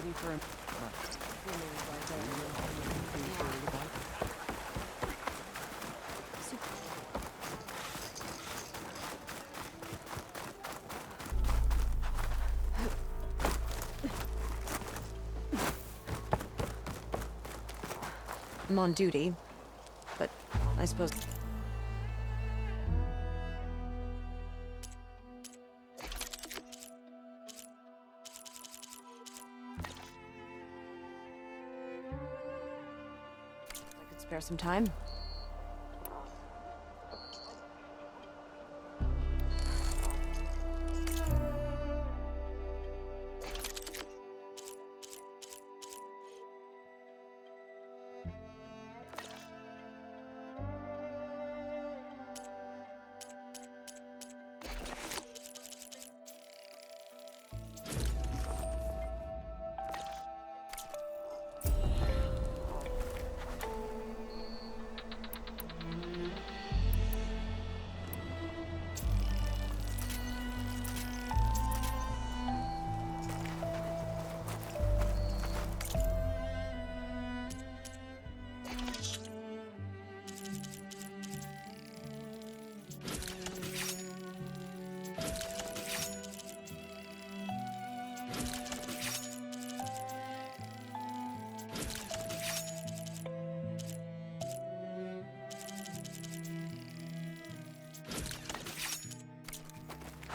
ready for him. I'm on duty, but I suppose... I could spare some time.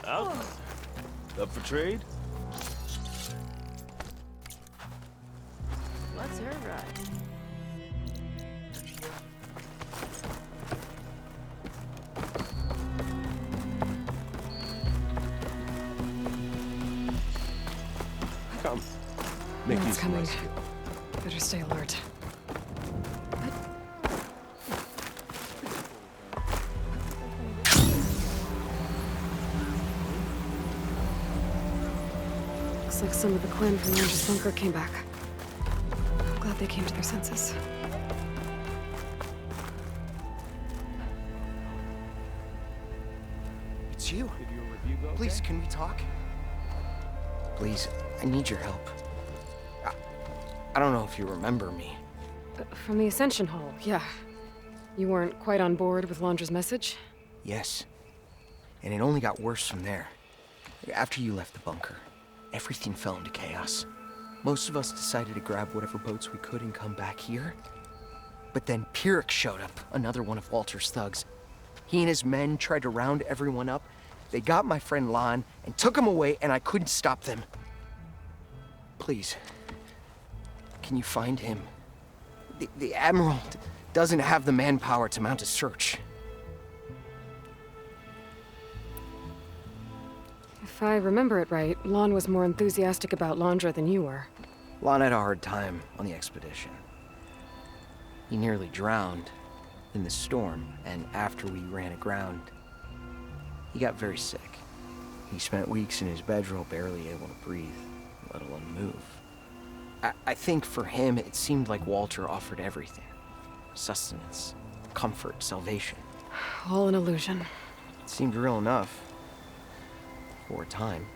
Out. Up for trade? What's her ride? Come. Make It's use of my coming. skill. Better stay alert. Looks like some of the Quen from Lange's bunker came back. I'm glad they came to their senses. It's you. Did your review go Please, okay? can we talk? Please, I need your help. I don't know if you remember me. From the Ascension Hall, yeah. You weren't quite on board with Lange's message? Yes. And it only got worse from there. After you left the bunker, everything fell into chaos. Most of us decided to grab whatever boats we could and come back here. But then Pyrrhic showed up, another one of Walter's thugs. He and his men tried to round everyone up. They got my friend Lon and took him away, and I couldn't stop them. Please, can you find him? The Admiral doesn't have the manpower to mount a search. If I remember it right, Lon was more enthusiastic about Landra than you were. Lon had a hard time on the expedition. He nearly drowned in the storm, and after we ran aground, he got very sick. He spent weeks in his bedroll, barely able to breathe, let alone move. I think for him, it seemed like Walter offered everything. Sustenance, comfort, salvation. All an illusion. It seemed real enough. For a time.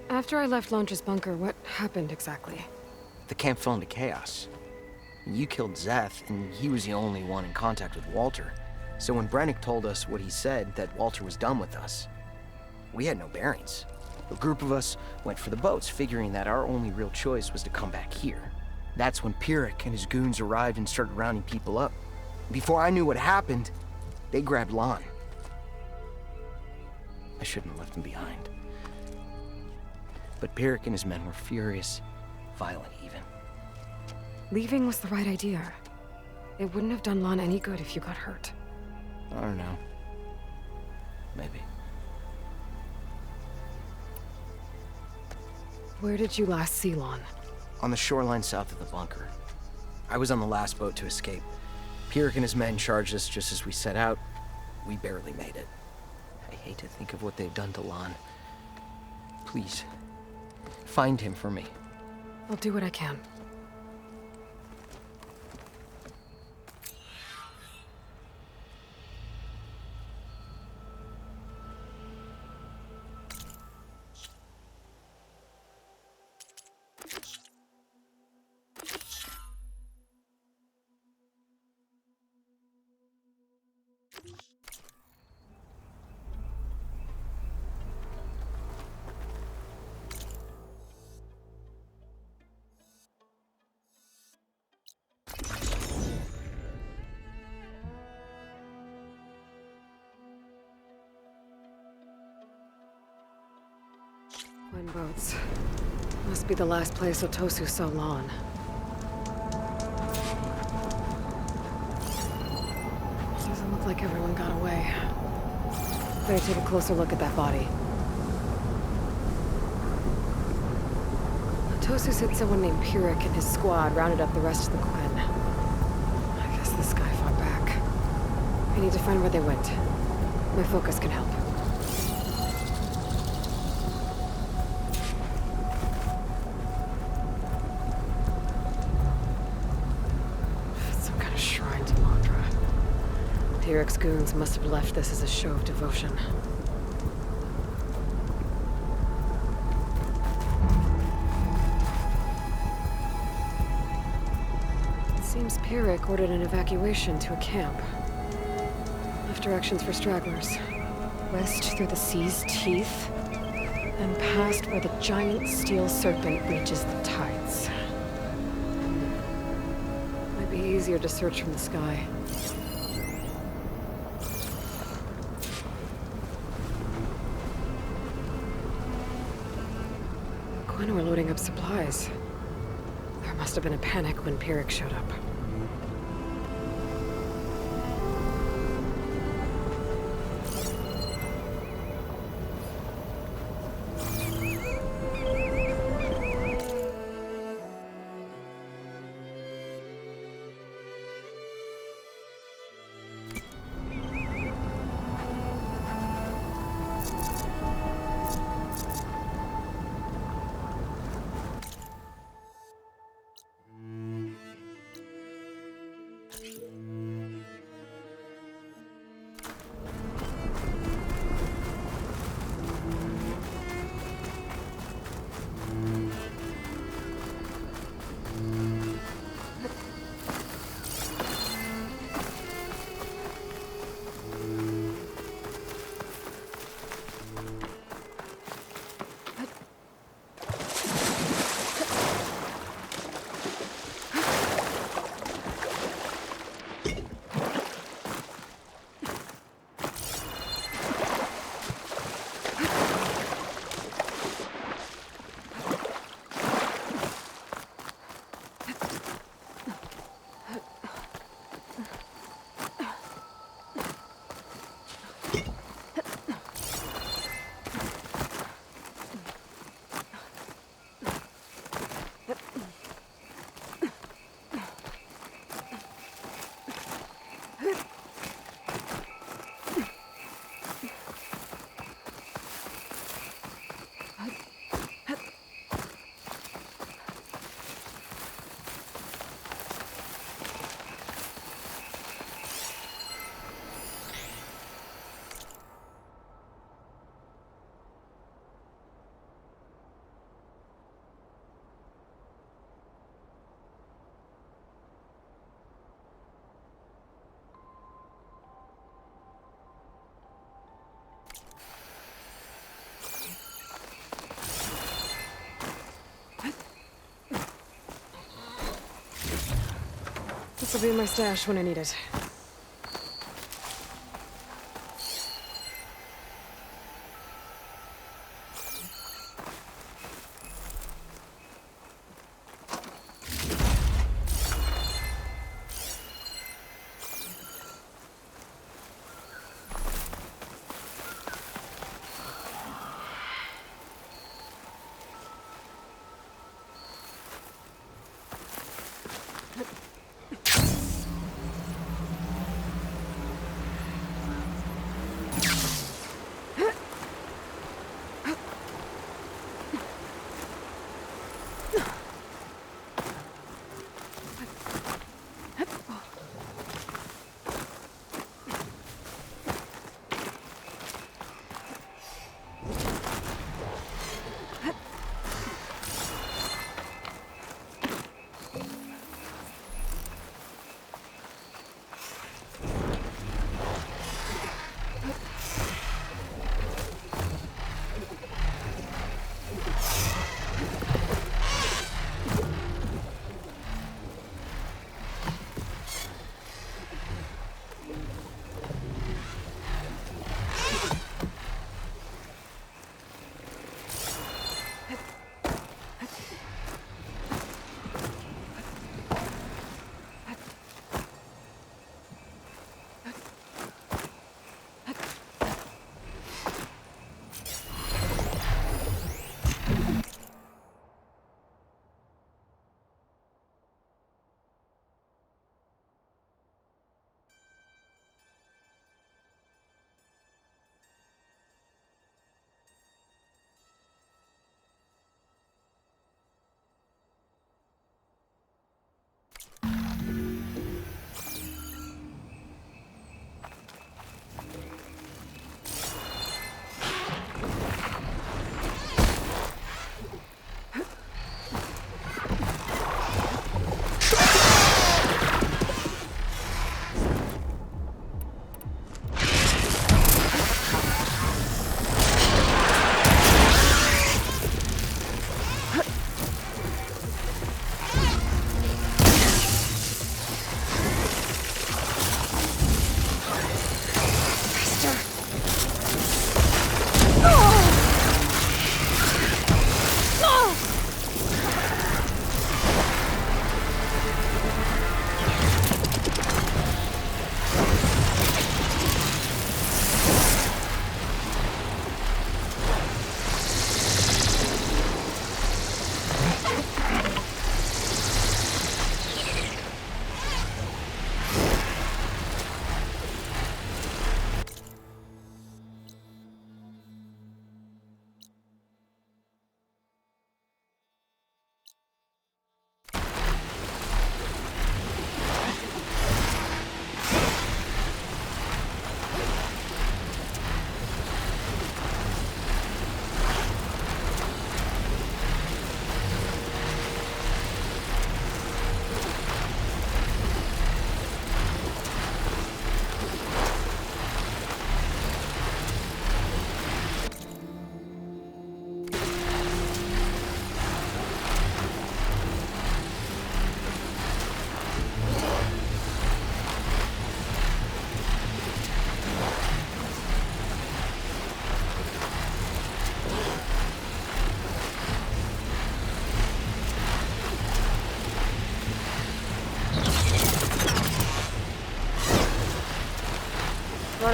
After I left Lange's bunker, what happened exactly? The camp fell into chaos. You killed Zeth, and he was the only one in contact with Walter. So when Brennick told us what he said, that Walter was done with us, we had no bearings. A group of us went for the boats, figuring that our only real choice was to come back here. That's when Pyrrhic and his goons arrived and started rounding people up. Before I knew what happened, they grabbed Lon. I shouldn't have left him behind. But Pyrrhic and his men were furious, violent even. Leaving was the right idea. It wouldn't have done Lon any good if you got hurt. I don't know. Maybe. Where did you last see Lon? On the shoreline south of the bunker. I was on the last boat to escape. Pyrrhic and his men charged us just as we set out. We barely made it. I hate to think of what they've done to Lon. Please, find him for me. I'll do what I can. Quinn boats. Must be the last place Otosu saw Lon. Doesn't look like everyone got away. Better take a closer look at that body. Otosu said someone named Pyrrhic and his squad rounded up the rest of the Quinn. I guess this guy fought back. I need to find where they went. My focus can help. Some kind of shrine to Mondra. Pyrrhic's goons must have left this as a show of devotion. Seems Pyrrhic ordered an evacuation to a camp. Left directions for stragglers. West through the sea's teeth, and past where the giant steel serpent reaches the tides. Might be easier to search from the sky. Quinn were loading up supplies. There must have been a panic when Pyrrhic showed up. This'll be in my stash when I need it.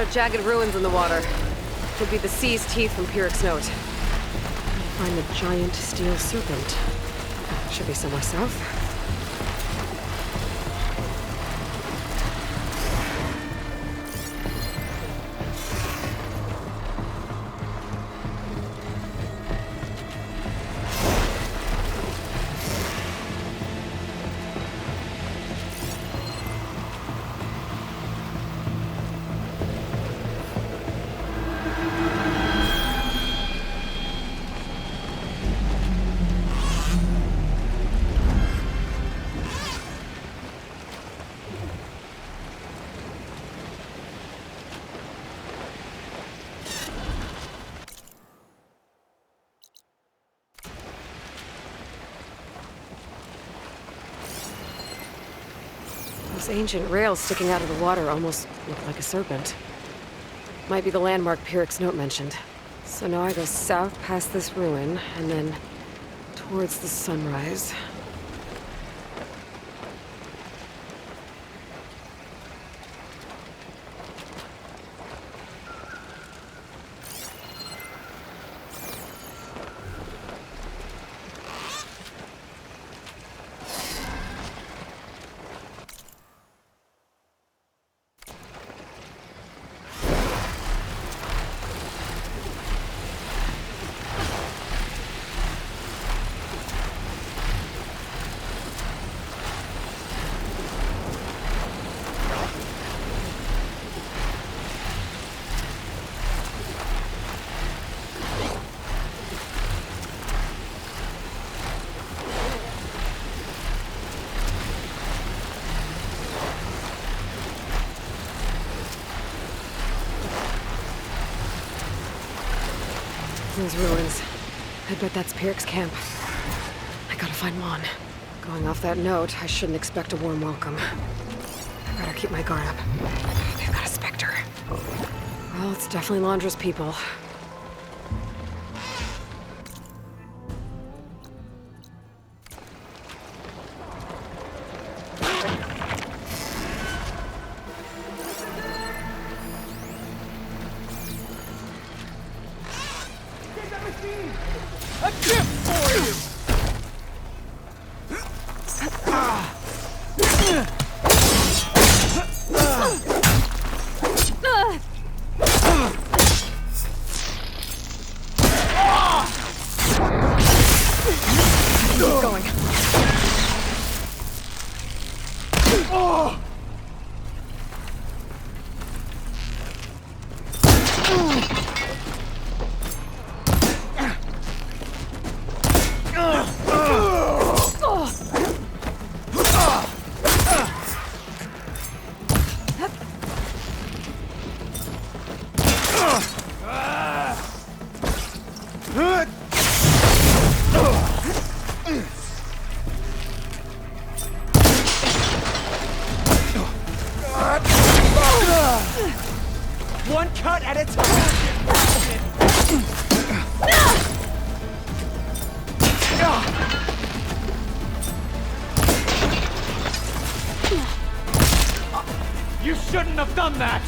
lot of jagged ruins in the water. Could be the sea's teeth from Pyrrhic's note. Find the giant steel serpent. Should be somewhere south. Those ancient rails sticking out of the water almost look like a serpent. Might be the landmark Pyrrhic's note mentioned. So now I go south past this ruin, and then towards the sunrise. Those ruins. I bet that's Pyrrhic's camp. I gotta find Mon. Going off that note, I shouldn't expect a warm welcome. I better keep my guard up. They've got a Spectre. Well, it's definitely Londra's people. A gift for you! Keep going. One cut at a time! You shouldn't have done that!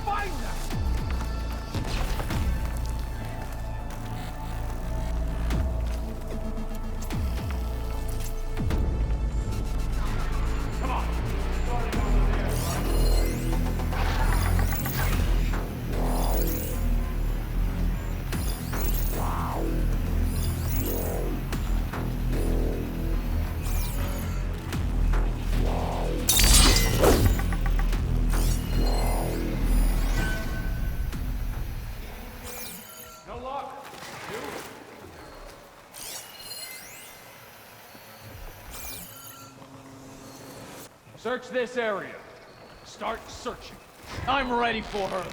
Find them! Come on! No luck. Search this area. Start searching. I'm ready for her.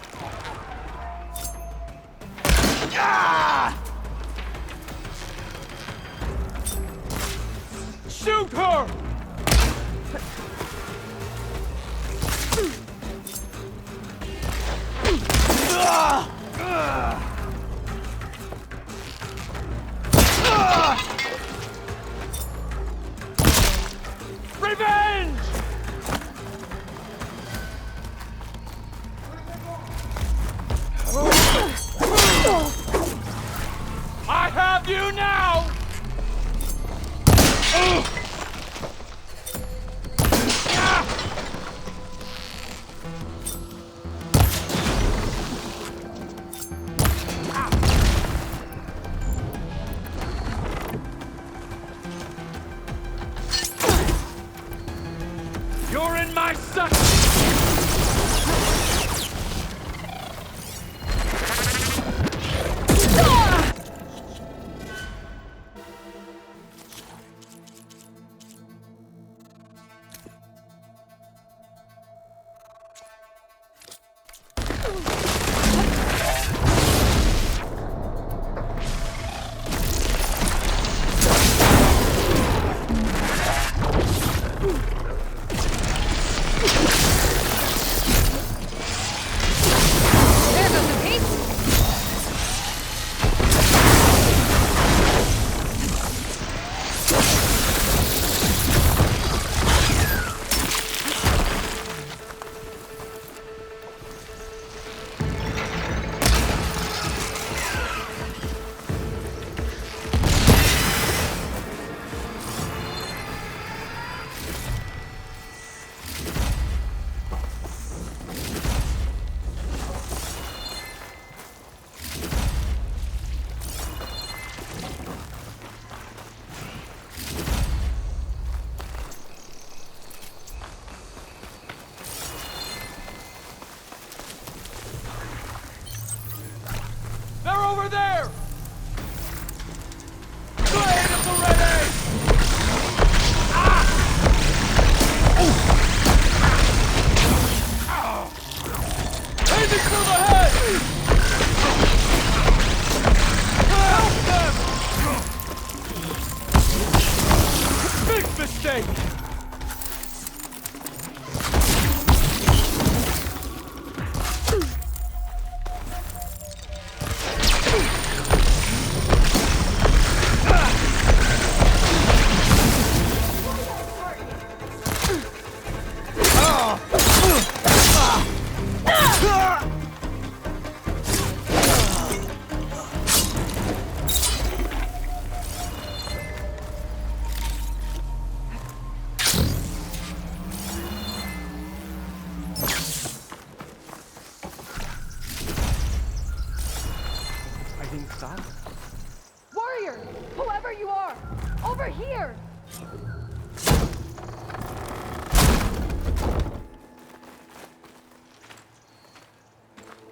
Shoot her! in my sight! They're over there! Blade of the ready! Aiming for the head! Help them! Big mistake! I didn't stop. Warrior! Whoever you are! Over here!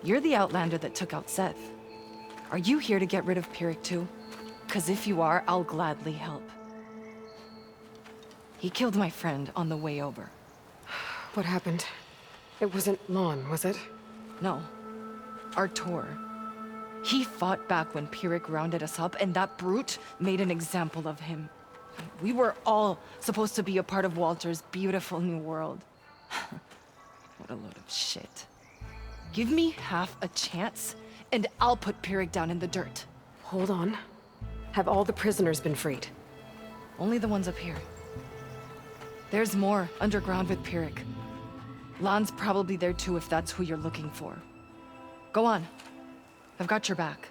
You're the Outlander that took out Seth. Are you here to get rid of Pyrrhic too? 'Cause if you are, I'll gladly help. He killed my friend on the way over. What happened? It wasn't Lon, was it? No. Artur. He fought back when Pyrrhic rounded us up, and that brute made an example of him. We were all supposed to be a part of Walter's beautiful new world. What a load of shit. Give me half a chance, and I'll put Pyrrhic down in the dirt. Hold on. Have all the prisoners been freed? Only the ones up here. There's more underground with Pyrrhic. Lon's probably there too if that's who you're looking for. Go on. I've got your back.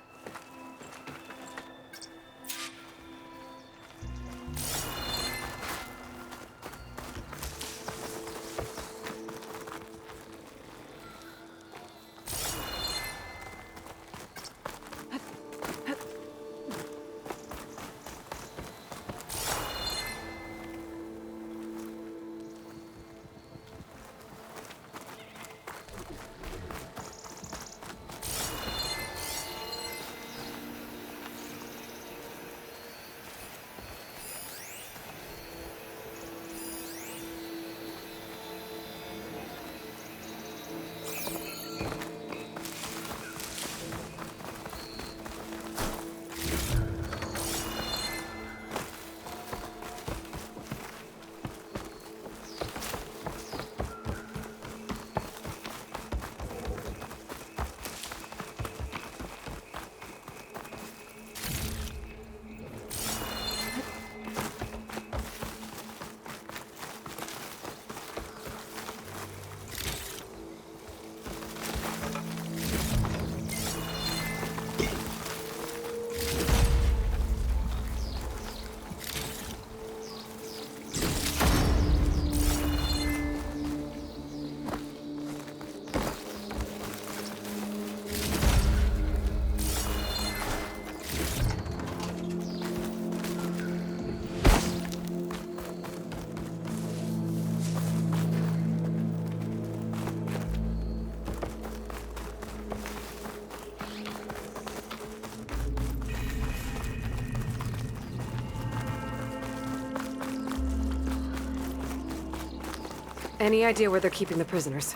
Any idea where they're keeping the prisoners?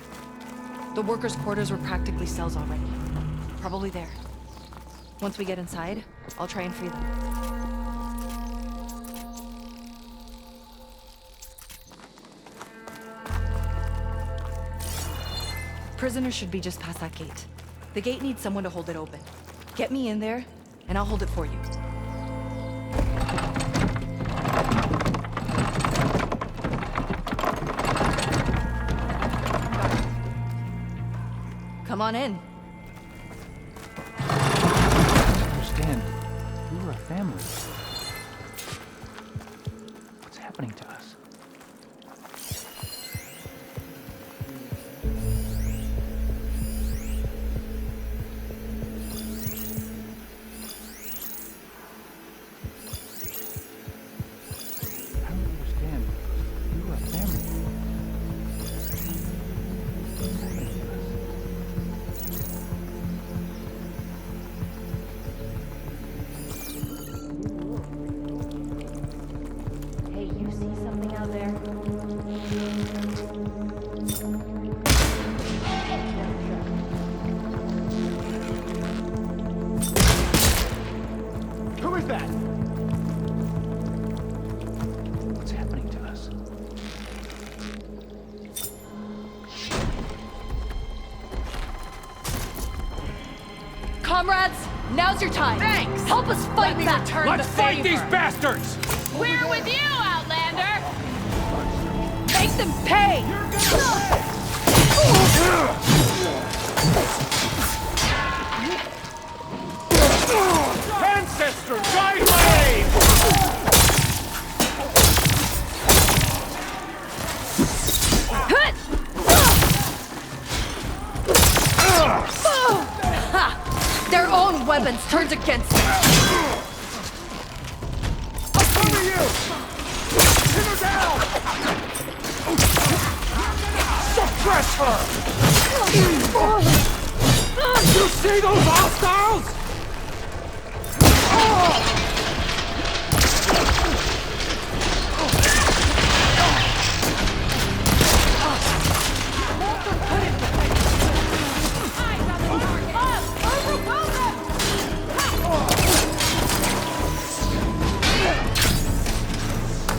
The workers' quarters were practically cells already. Probably there. Once we get inside, I'll try and free them. Prisoners should be just past that gate. The gate needs someone to hold it open. Get me in there, and I'll hold it for you. Come on in. Understand, we were a family. What's happening to us? I don't understand. We were a family. What's happening to us? Hey, you see something out there? Who is that? What's happening to us? Comrades, now's your time. Thanks. Help us fight back. Let's fight these bastards! We're with you, Outlander! Make them pay. Ancestor, guide my aim! Their own weapons turned against them. I'll cover you! Pin her down! Suppress her! You see those hostiles?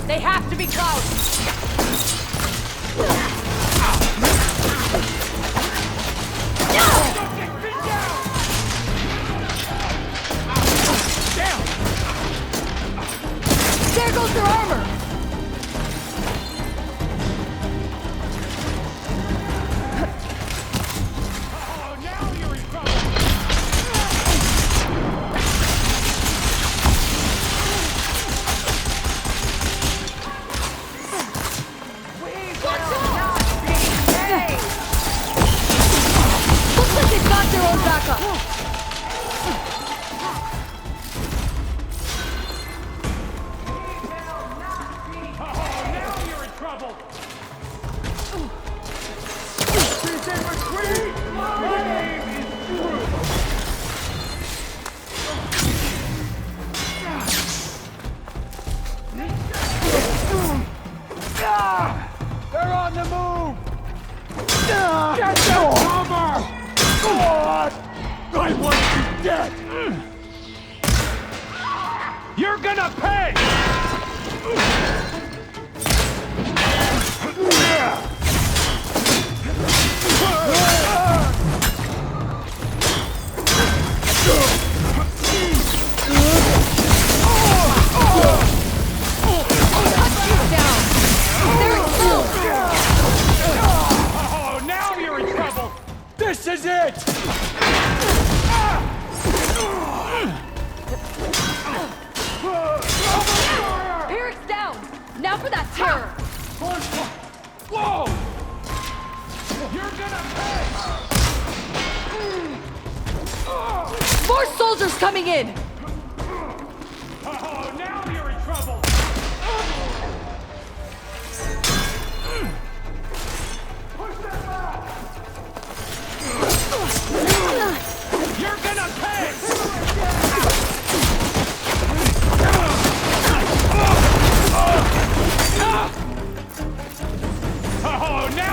They have to be close. There goes their armor. Oh, now you're in trouble! Looks like they've got their own backup. Oh, now you're in trouble! She's in retreat! My name is Groot! They're on the move! Get them cover! God! I want you dead! You're gonna pay! Oh, now you're in trouble! This is it! Eric's down. Now for that terror. Whoa! You're gonna pay! More soldiers coming in. Oh, now you're in trouble! Push them back! You're gonna pay! Oh, now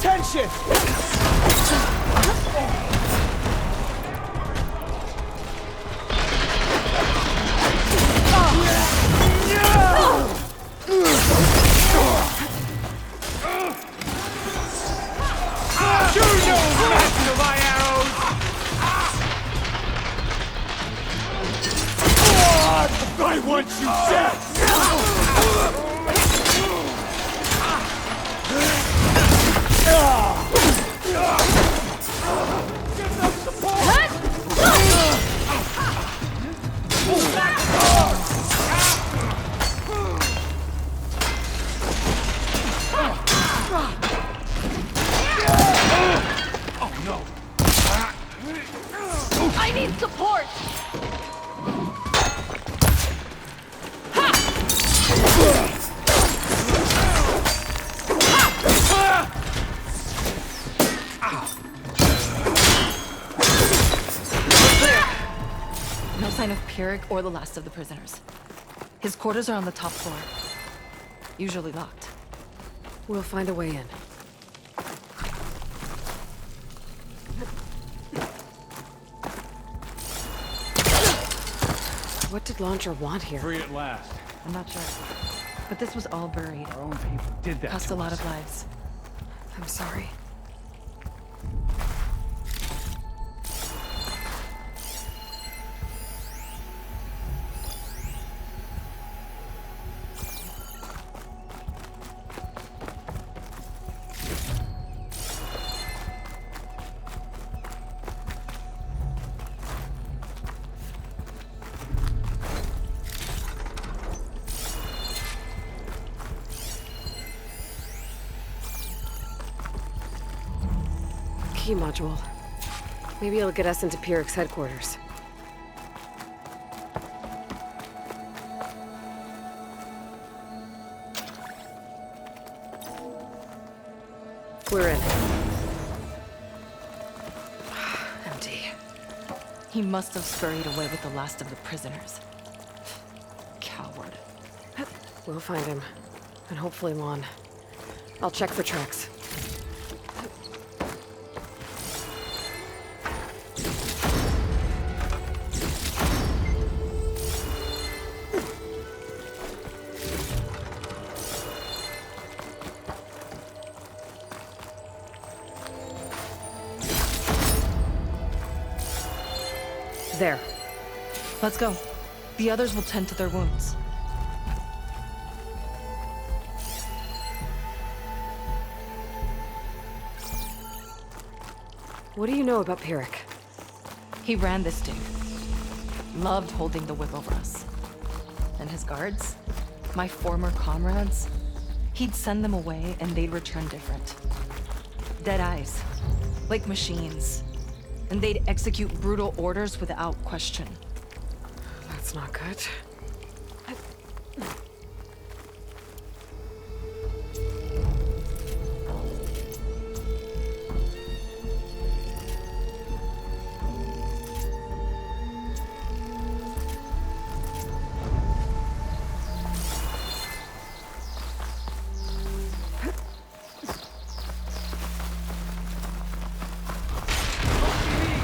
attention! You know nothing of my arrows! I want you dead! I need support! No sign of Pyrrhic or the last of the prisoners. His quarters are on the top floor. Usually locked. We'll find a way in. What did Launcher want here? Free at last. I'm not sure. But this was all buried. Our own people did that Cost to a lot us. of lives. I'm sorry. Key module. Maybe it'll get us into Pyrrhic's headquarters. We're in. Empty. He must have scurried away with the last of the prisoners. Coward. We'll find him. And hopefully Lon. I'll check for tracks. There. Let's go. The others will tend to their wounds. What do you know about Pyrrhic? He ran this dig. Loved holding the whip over us. And his guards? My former comrades? He'd send them away and they'd return different. Dead eyes. Like machines. And they'd execute brutal orders without question. That's not good.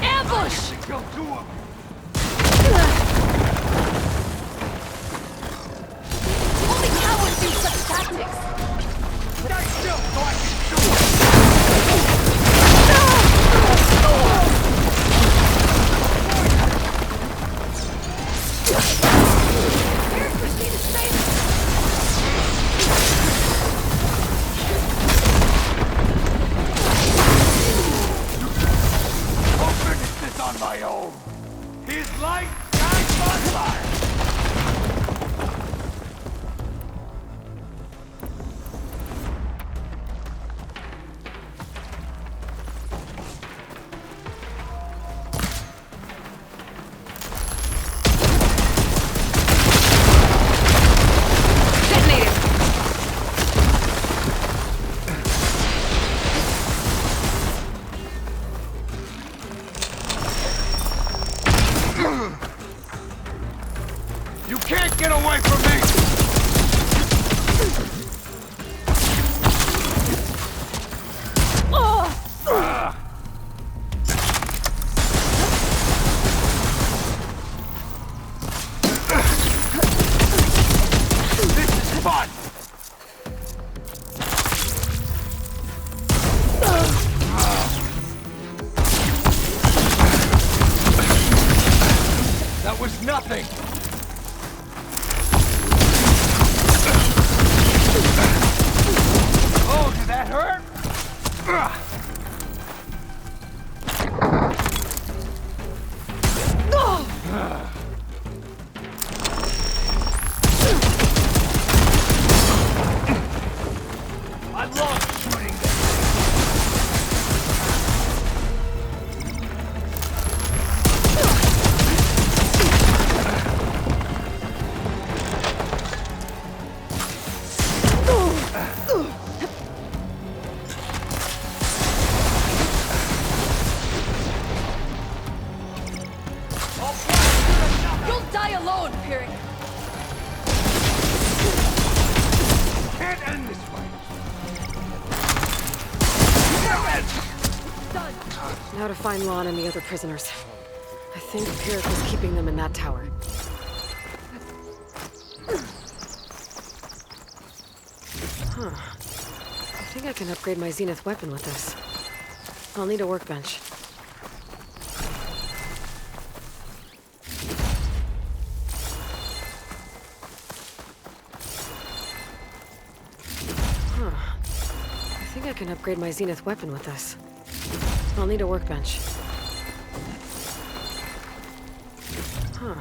Ambush! Go to him! Now to find Lon and the other prisoners. I think Pyrrhic was keeping them in that tower. Huh. I think I can upgrade my Zenith weapon with this. I'll need a workbench. Huh. I think I can upgrade my Zenith weapon with this. I'll need a workbench. Huh.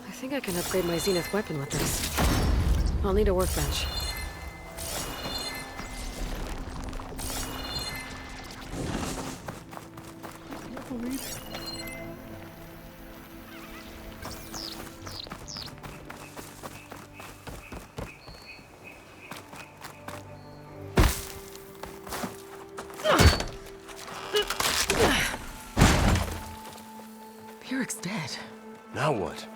I think I can upgrade my Zenith weapon with this. I'll need a workbench. Pyrrhic's dead. Now what?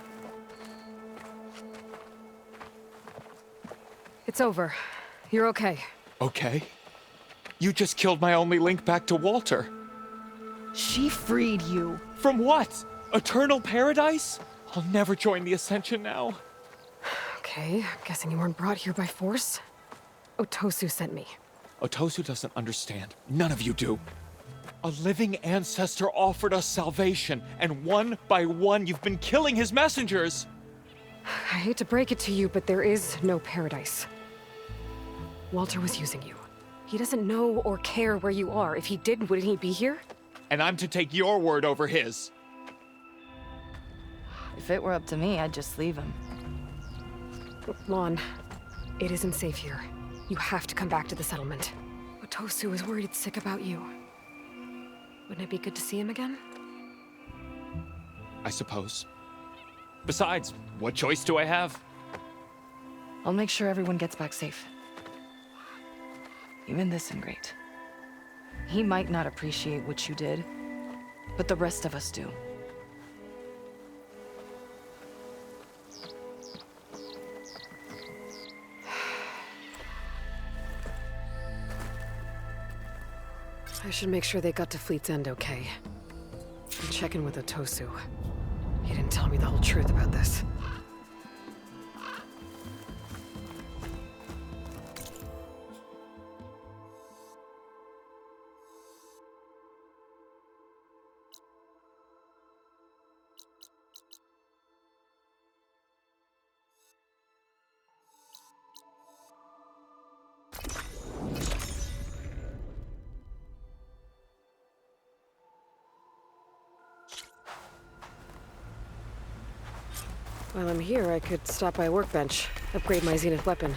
It's over. You're okay. Okay. You just killed my only link back to Walter. She freed you. From what? Eternal paradise? I'll never join the Ascension now. Okay, I'm guessing you weren't brought here by force. Otosu sent me. Otosu doesn't understand. None of you do. A living ancestor offered us salvation, and one by one you've been killing his messengers. I hate to break it to you, but there is no paradise. Walter was using you. He doesn't know or care where you are. If he did, wouldn't he be here? And I'm to take your word over his. If it were up to me, I'd just leave him. Lon, it isn't safe here. You have to come back to the settlement. Otosu is worried sick about you. Wouldn't it be good to see him again? I suppose. Besides, what choice do I have? I'll make sure everyone gets back safe. Even this ingrate. He might not appreciate what you did, but the rest of us do. I should make sure they got to Fleet's End okay. And check in with Otosu. He didn't tell me the whole truth about this. While I'm here, I could stop by a workbench, upgrade my Zenith weapon.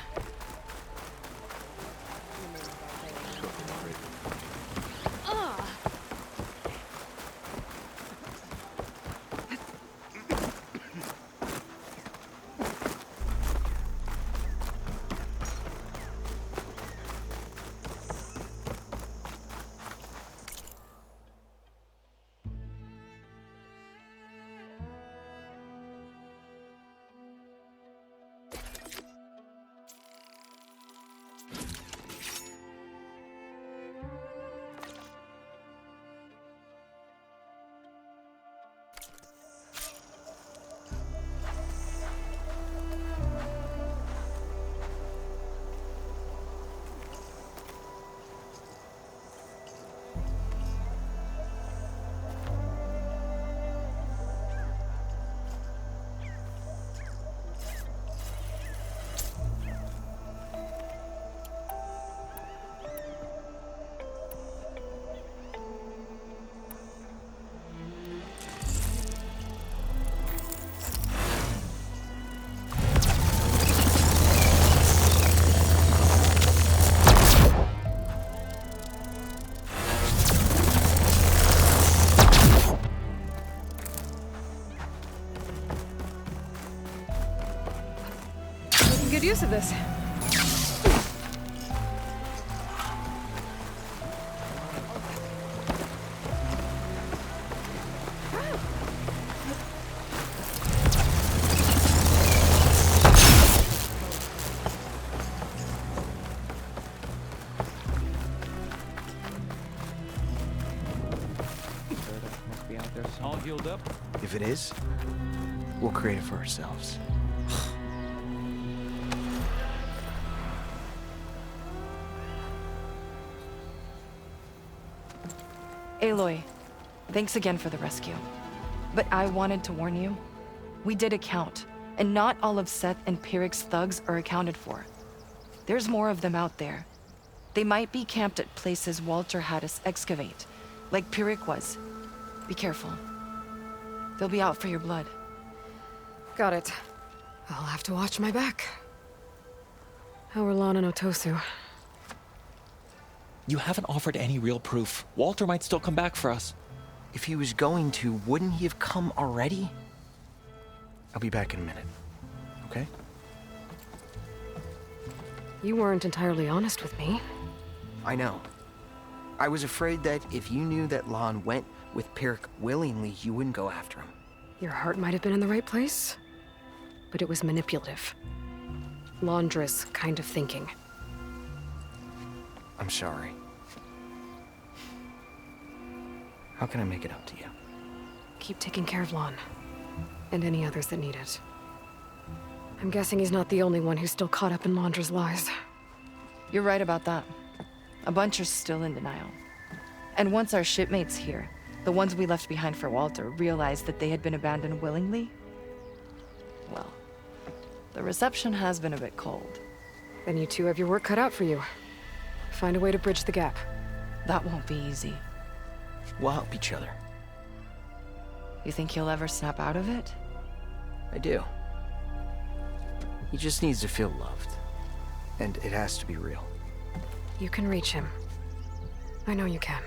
Good use of this. healed up? If it is, we'll create it for ourselves. Aloy, thanks again for the rescue. But I wanted to warn you. We did a count, and not all of Seth and Pyrrhic's thugs are accounted for. There's more of them out there. They might be camped at places Walter had us excavate, like Pyrrhic was. Be careful. They'll be out for your blood. Got it. I'll have to watch my back. How are Lon and Otosu? You haven't offered any real proof. Walter might still come back for us. If he was going to, wouldn't he have come already? I'll be back in a minute, okay? You weren't entirely honest with me. I know. I was afraid that if you knew that Lon went with Pyrrhic willingly, you wouldn't go after him. Your heart might have been in the right place, but it was manipulative. Laundress kind of thinking. I'm sorry. How can I make it up to you? Keep taking care of Lon. And any others that need it. I'm guessing he's not the only one who's still caught up in Laundra's lies. You're right about that. A bunch are still in denial. And once our shipmates here, the ones we left behind for Walter, realized that they had been abandoned willingly, well, the reception has been a bit cold. Then you two have your work cut out for you. Find a way to bridge the gap. That won't be easy. We'll help each other. You think he'll ever snap out of it? I do. He just needs to feel loved. And it has to be real. You can reach him. I know you can.